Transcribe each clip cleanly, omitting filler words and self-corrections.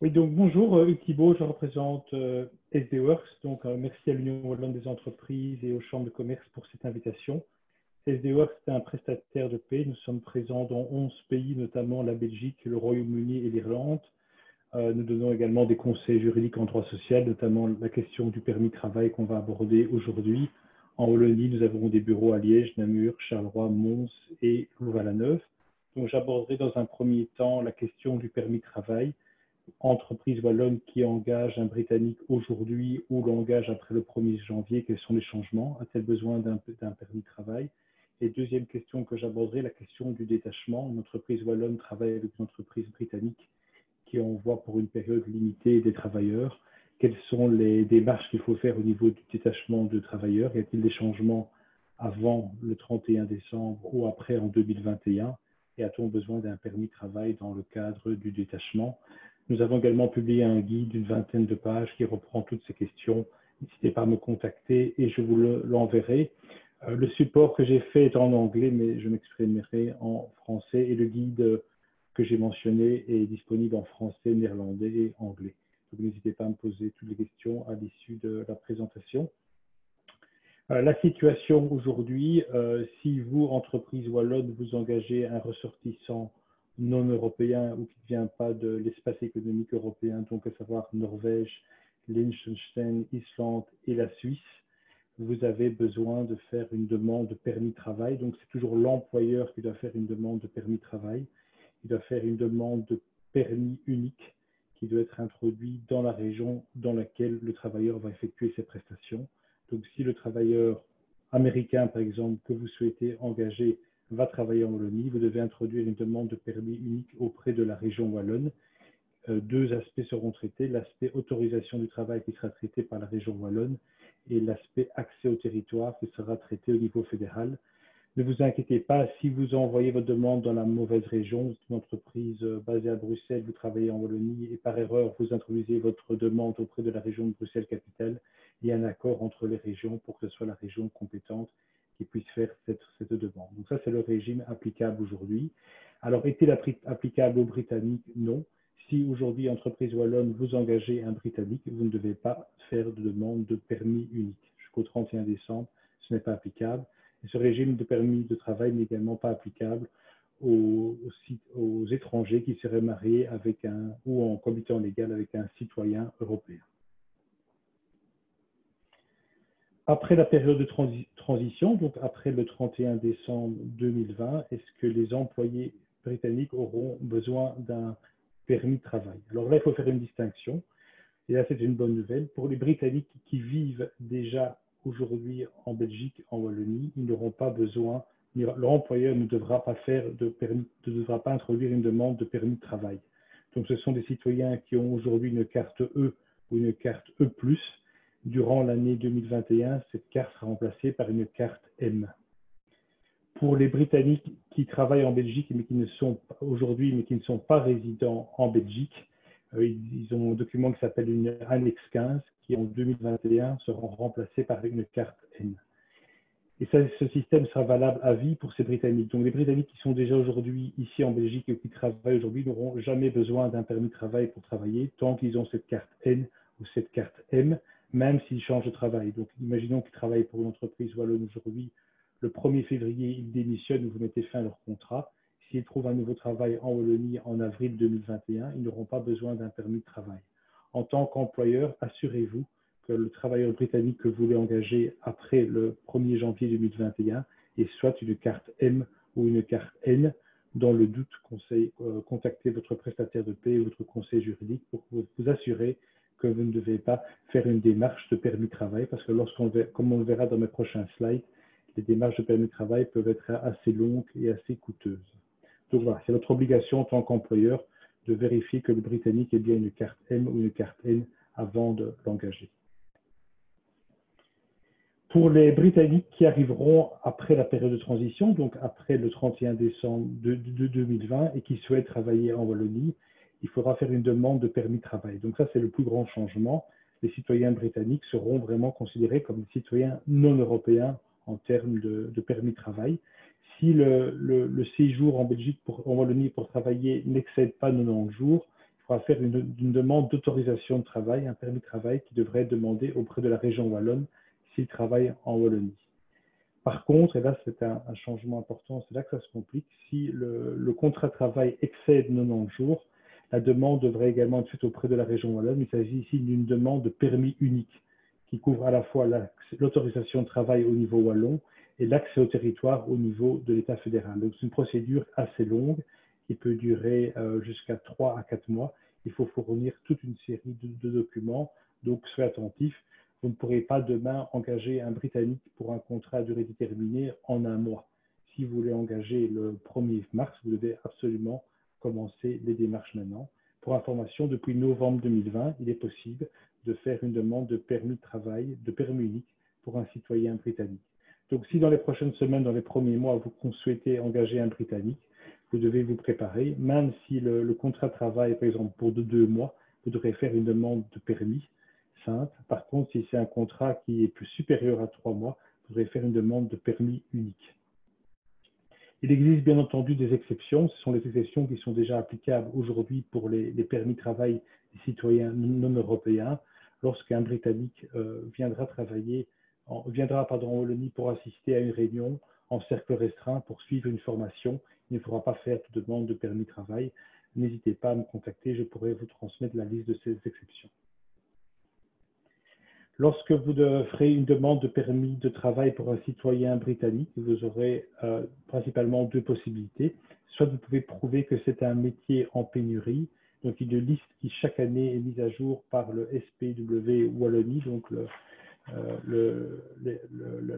Oui, donc bonjour, Hugues Thibault, je représente SD Works. Donc, merci à l'Union wallonne des entreprises et aux chambres de commerce pour cette invitation. SD Works est un prestataire de paix. Nous sommes présents dans 11 pays, notamment la Belgique, le Royaume-Uni et l'Irlande. Nous donnons également des conseils juridiques en droit social, notamment la question du permis de travail qu'on va aborder aujourd'hui. En Wallonie, nous avons des bureaux à Liège, Namur, Charleroi, Mons et Louvain-la-Neuve. Donc, j'aborderai dans un premier temps la question du permis de travail. Entreprise wallonne qui engage un Britannique aujourd'hui ou l'engage après le 1er janvier, quels sont les changements? A-t-elle besoin d'un permis de travail? Et deuxième question que j'aborderai, la question du détachement. Une entreprise wallonne travaille avec une entreprise britannique qui envoie pour une période limitée des travailleurs. Quelles sont les démarches qu'il faut faire au niveau du détachement de travailleurs? Y a-t-il des changements avant le 31 décembre ou après en 2021? Et a-t-on besoin d'un permis de travail dans le cadre du détachement? Nous avons également publié un guide d'une vingtaine de pages qui reprend toutes ces questions. N'hésitez pas à me contacter et je vous l'enverrai. Le support que j'ai fait est en anglais, mais je m'exprimerai en français et le guide que j'ai mentionné est disponible en français, néerlandais et anglais. Donc n'hésitez pas à me poser toutes les questions à l'issue de la présentation. La situation aujourd'hui, si vous, entreprise wallonne, vous engagez un ressortissant non européen ou qui ne vient pas de l'espace économique européen, donc à savoir Norvège, Liechtenstein, Islande et la Suisse, vous avez besoin de faire une demande de permis de travail. Donc c'est toujours l'employeur qui doit faire une demande de permis de travail. Il doit faire une demande de permis unique qui doit être introduit dans la région dans laquelle le travailleur va effectuer ses prestations. Donc, si le travailleur américain, par exemple, que vous souhaitez engager, va travailler en Wallonie, vous devez introduire une demande de permis unique auprès de la région wallonne. Deux aspects seront traités, l'aspect autorisation du travail qui sera traité par la région wallonne et l'aspect accès au territoire qui sera traité au niveau fédéral. Ne vous inquiétez pas, si vous envoyez votre demande dans la mauvaise région, une entreprise basée à Bruxelles, vous travaillez en Wallonie et par erreur, vous introduisez votre demande auprès de la région de Bruxelles-Capitale, il y a un accord entre les régions pour que ce soit la région compétente qui puisse faire cette demande. Donc ça, c'est le régime applicable aujourd'hui. Alors, est-il applicable aux Britanniques? Non. Si aujourd'hui, entreprise wallonne, vous engagez un Britannique, vous ne devez pas faire de demande de permis unique. Jusqu'au 31 décembre, ce n'est pas applicable. Et ce régime de permis de travail n'est également pas applicable aux étrangers qui seraient mariés avec ou en cohabitant légal avec un citoyen européen. Après la période de transition, donc après le 31 décembre 2020, est-ce que les employés britanniques auront besoin d'un permis de travail? Alors là, il faut faire une distinction. Et là, c'est une bonne nouvelle. Pour les Britanniques qui vivent déjà aujourd'hui en Belgique, en Wallonie, ils n'auront pas besoin, leur employeur ne devra pas introduire une demande de permis de travail. Donc, ce sont des citoyens qui ont aujourd'hui une carte E ou une carte E+. Durant l'année 2021, cette carte sera remplacée par une carte M. Pour les Britanniques qui travaillent en Belgique, mais qui ne sont aujourd'hui, mais qui ne sont pas résidents en Belgique, ils ont un document qui s'appelle une annexe 15, qui en 2021 seront remplacés par une carte N. Et ça, ce système sera valable à vie pour ces Britanniques. Donc les Britanniques qui sont déjà aujourd'hui ici en Belgique et qui travaillent aujourd'hui n'auront jamais besoin d'un permis de travail pour travailler tant qu'ils ont cette carte N ou cette carte M, même s'ils changent de travail. Donc imaginons qu'ils travaillent pour une entreprise wallonne aujourd'hui, le 1er février, ils démissionnent ou vous mettez fin à leur contrat. S'ils trouvent un nouveau travail en Wallonie en avril 2021, ils n'auront pas besoin d'un permis de travail. En tant qu'employeur, assurez-vous que le travailleur britannique que vous voulez engager après le 1er janvier 2021 ait soit une carte M ou une carte N. Dans le doute, contactez votre prestataire de paie ou votre conseil juridique pour vous assurer que vous ne devez pas faire une démarche de permis de travail parce que comme on le verra dans mes prochains slides, les démarches de permis de travail peuvent être assez longues et assez coûteuses. Donc voilà, c'est votre obligation en tant qu'employeur de vérifier que le Britannique ait bien une carte M ou une carte N avant de l'engager. Pour les Britanniques qui arriveront après la période de transition, donc après le 31 décembre de 2020 et qui souhaitent travailler en Wallonie, il faudra faire une demande de permis de travail. Donc ça, c'est le plus grand changement. Les citoyens britanniques seront vraiment considérés comme des citoyens non européens en termes de permis de travail. Si le séjour en Belgique, en Wallonie pour travailler n'excède pas 90 jours, il faudra faire une demande d'autorisation de travail, un permis de travail qui devrait être demandé auprès de la région wallonne s'il travaille en Wallonie. Par contre, et là c'est un changement important, c'est là que ça se complique, si le contrat de travail excède 90 jours, la demande devrait également être faite auprès de la région wallonne. Il s'agit ici d'une demande de permis unique qui couvre à la fois l'autorisation de travail au niveau wallon et l'accès au territoire au niveau de l'État fédéral. Donc c'est une procédure assez longue qui peut durer jusqu'à 3 à 4 mois. Il faut fournir toute une série de documents, donc soyez attentifs. Vous ne pourrez pas demain engager un Britannique pour un contrat à durée déterminée en un mois. Si vous voulez engager le 1er mars, vous devez absolument commencer les démarches maintenant. Pour information, depuis novembre 2020, il est possible de faire une demande de permis de travail, de permis unique pour un citoyen britannique. Donc, si dans les prochaines semaines, dans les premiers mois, vous souhaitez engager un Britannique, vous devez vous préparer. Même si le contrat de travail, par exemple, pour 2 mois, vous devrez faire une demande de permis simple. Par contre, si c'est un contrat qui est plus supérieur à 3 mois, vous devrez faire une demande de permis unique. Il existe bien entendu des exceptions. Ce sont les exceptions qui sont déjà applicables aujourd'hui pour les permis de travail des citoyens non européens. Lorsqu'un Britannique viendra en Wallonie pour assister à une réunion en cercle restreint pour suivre une formation, il ne faudra pas faire de demande de permis de travail. N'hésitez pas à me contacter, je pourrai vous transmettre la liste de ces exceptions. Lorsque vous ferez une demande de permis de travail pour un citoyen britannique, vous aurez principalement 2 possibilités. Soit vous pouvez prouver que c'est un métier en pénurie, donc une liste qui chaque année est mise à jour par le SPW Wallonie, donc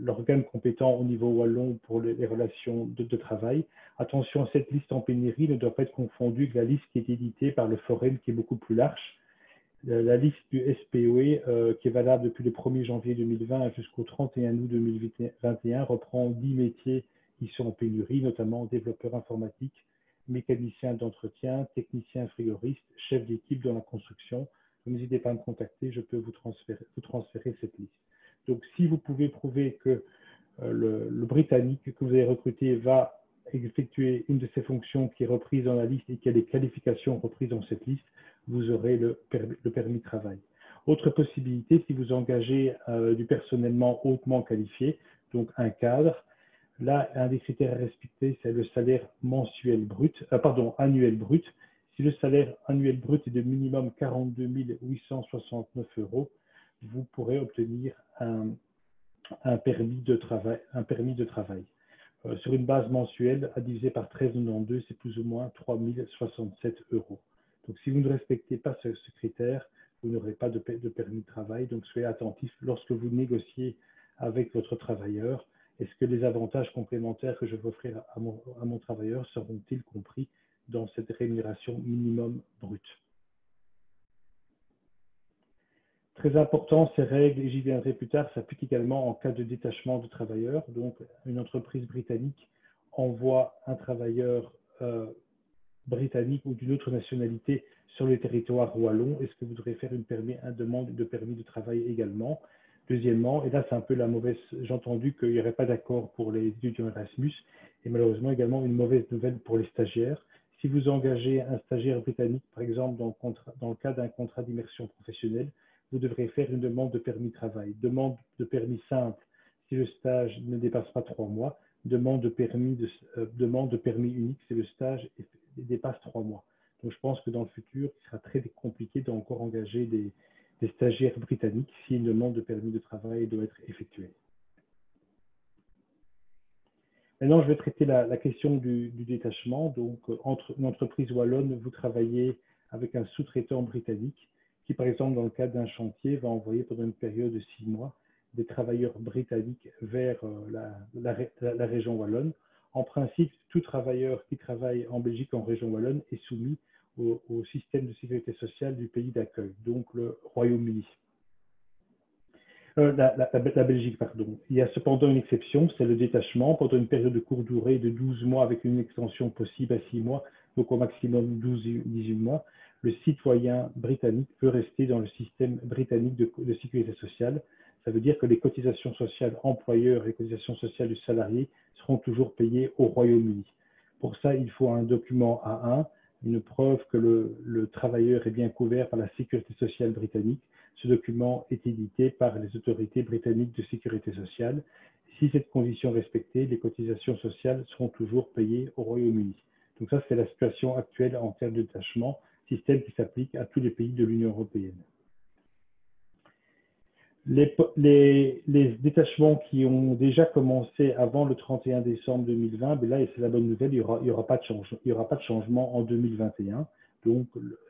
l'organe compétent au niveau wallon pour les relations de travail. Attention, cette liste en pénurie ne doit pas être confondue avec la liste qui est éditée par le Forum, qui est beaucoup plus large. La liste du SPOE, qui est valable depuis le 1er janvier 2020 jusqu'au 31 août 2021, reprend 10 métiers qui sont en pénurie, notamment développeurs informatiques, mécaniciens d'entretien, techniciens frigoristes, chefs d'équipe dans la construction. N'hésitez pas à me contacter, je peux vous transférer cette liste. Donc, si vous pouvez prouver que le Britannique que vous avez recruté va effectuer une de ces fonctions qui est reprise dans la liste et qu'il y a des qualifications reprises dans cette liste, vous aurez le permis de travail. Autre possibilité, si vous engagez du personnellement hautement qualifié, donc un cadre, là, un des critères à respecter, c'est le salaire annuel brut. Si le salaire annuel brut est de minimum 42 869 €, vous pourrez obtenir un permis de travail. Sur une base mensuelle, à diviser par 13,92, c'est plus ou moins 3 067 €. Donc, si vous ne respectez pas ce critère, vous n'aurez pas de permis de travail. Donc, soyez attentifs lorsque vous négociez avec votre travailleur. Est-ce que les avantages complémentaires que je vais offrir à mon travailleur seront-ils compris dans cette rémunération minimum brute? Très important, ces règles, et j'y viendrai plus tard, s'appliquent également en cas de détachement de travailleurs. Donc, une entreprise britannique envoie un travailleur britannique ou d'une autre nationalité sur le territoire wallon. Est-ce que vous devrez faire une demande de permis de travail également? Deuxièmement, et là c'est un peu la mauvaise, j'ai entendu qu'il n'y aurait pas d'accord pour les étudiants Erasmus, et malheureusement également une mauvaise nouvelle pour les stagiaires. Si vous engagez un stagiaire britannique, par exemple dans le cas d'un contrat d'immersion professionnelle, vous devrez faire une demande de permis de travail. Demande de permis simple si le stage ne dépasse pas 3 mois. Demande de permis unique si le stage dépasse 3 mois. Donc je pense que dans le futur, il sera très compliqué d'encore engager des stagiaires britanniques si une demande de permis de travail doit être effectuée. Maintenant, je vais traiter la question du détachement. Donc, entre une entreprise wallonne, vous travaillez avec un sous-traitant britannique qui, par exemple, dans le cadre d'un chantier, va envoyer pendant une période de 6 mois des travailleurs britanniques vers la région wallonne. En principe, tout travailleur qui travaille en Belgique, en région wallonne, est soumis au système de sécurité sociale du pays d'accueil, donc le Royaume-Uni. La Belgique, pardon. Il y a cependant une exception, c'est le détachement pendant une période de courte durée de 12 mois avec une extension possible à 6 mois, donc au maximum 12-18 mois. Le citoyen britannique peut rester dans le système britannique de sécurité sociale. Ça veut dire que les cotisations sociales employeurs et les cotisations sociales du salarié seront toujours payées au Royaume-Uni. Pour ça, il faut un document A1, une preuve que le travailleur est bien couvert par la sécurité sociale britannique. Ce document est édité par les autorités britanniques de sécurité sociale. Si cette condition est respectée, les cotisations sociales seront toujours payées au Royaume-Uni. Donc ça, c'est la situation actuelle en termes de détachement, système qui s'applique à tous les pays de l'Union européenne. Les détachements qui ont déjà commencé avant le 31 décembre 2020, ben là, et c'est la bonne nouvelle, il n'y aura pas de changement en 2021. Donc,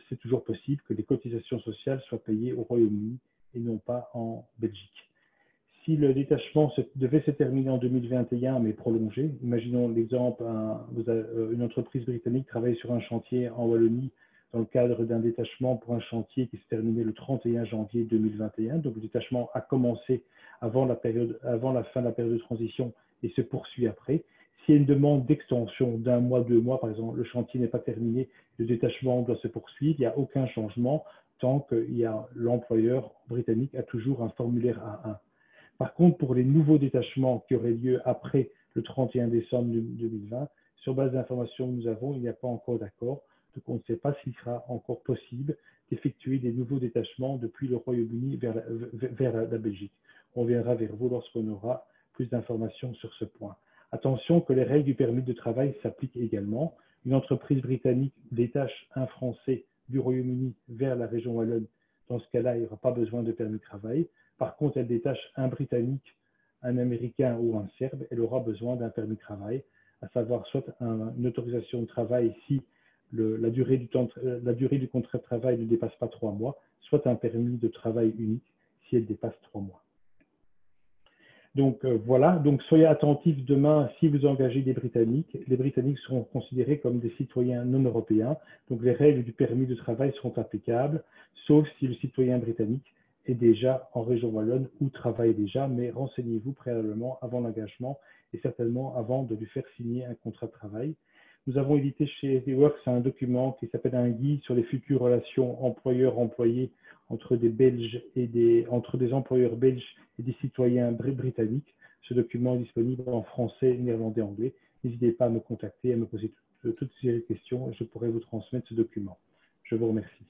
c'est toujours possible que les cotisations sociales soient payées au Royaume-Uni et non pas en Belgique. Si le détachement devait se terminer en 2021, mais prolongé, imaginons l'exemple, une entreprise britannique travaille sur un chantier en Wallonie dans le cadre d'un détachement pour un chantier qui se terminait le 31 janvier 2021. Donc le détachement a commencé avant la fin de la période de transition et se poursuit après. S'il y a une demande d'extension d'un mois, 2 mois, par exemple, le chantier n'est pas terminé, le détachement doit se poursuivre, il n'y a aucun changement tant que l'employeur britannique a toujours un formulaire A1. Par contre, pour les nouveaux détachements qui auraient lieu après le 31 décembre 2020, sur base d'informations que nous avons, il n'y a pas encore d'accord. Donc, on ne sait pas s'il sera encore possible d'effectuer des nouveaux détachements depuis le Royaume-Uni vers la Belgique. On viendra vers vous lorsqu'on aura plus d'informations sur ce point. Attention que les règles du permis de travail s'appliquent également. Une entreprise britannique détache un Français du Royaume-Uni vers la région Wallonne. Dans ce cas-là, il n'y aura pas besoin de permis de travail. Par contre, elle détache un Britannique, un Américain ou un Serbe, elle aura besoin d'un permis de travail, à savoir soit une autorisation de travail si la durée du contrat de travail ne dépasse pas 3 mois, soit un permis de travail unique si elle dépasse 3 mois. Donc voilà, donc soyez attentifs demain si vous engagez des Britanniques. Les Britanniques seront considérés comme des citoyens non européens, donc les règles du permis de travail seront applicables, sauf si le citoyen britannique est déjà en région wallonne ou travaille déjà, mais renseignez-vous préalablement avant l'engagement et certainement avant de lui faire signer un contrat de travail. Nous avons édité chez SD Works un document qui s'appelle un guide sur les futures relations employeur-employé entre des employeurs belges et des citoyens britanniques. Ce document est disponible en français, néerlandais, anglais. N'hésitez pas à me contacter, à me poser toutes ces questions et je pourrai vous transmettre ce document. Je vous remercie.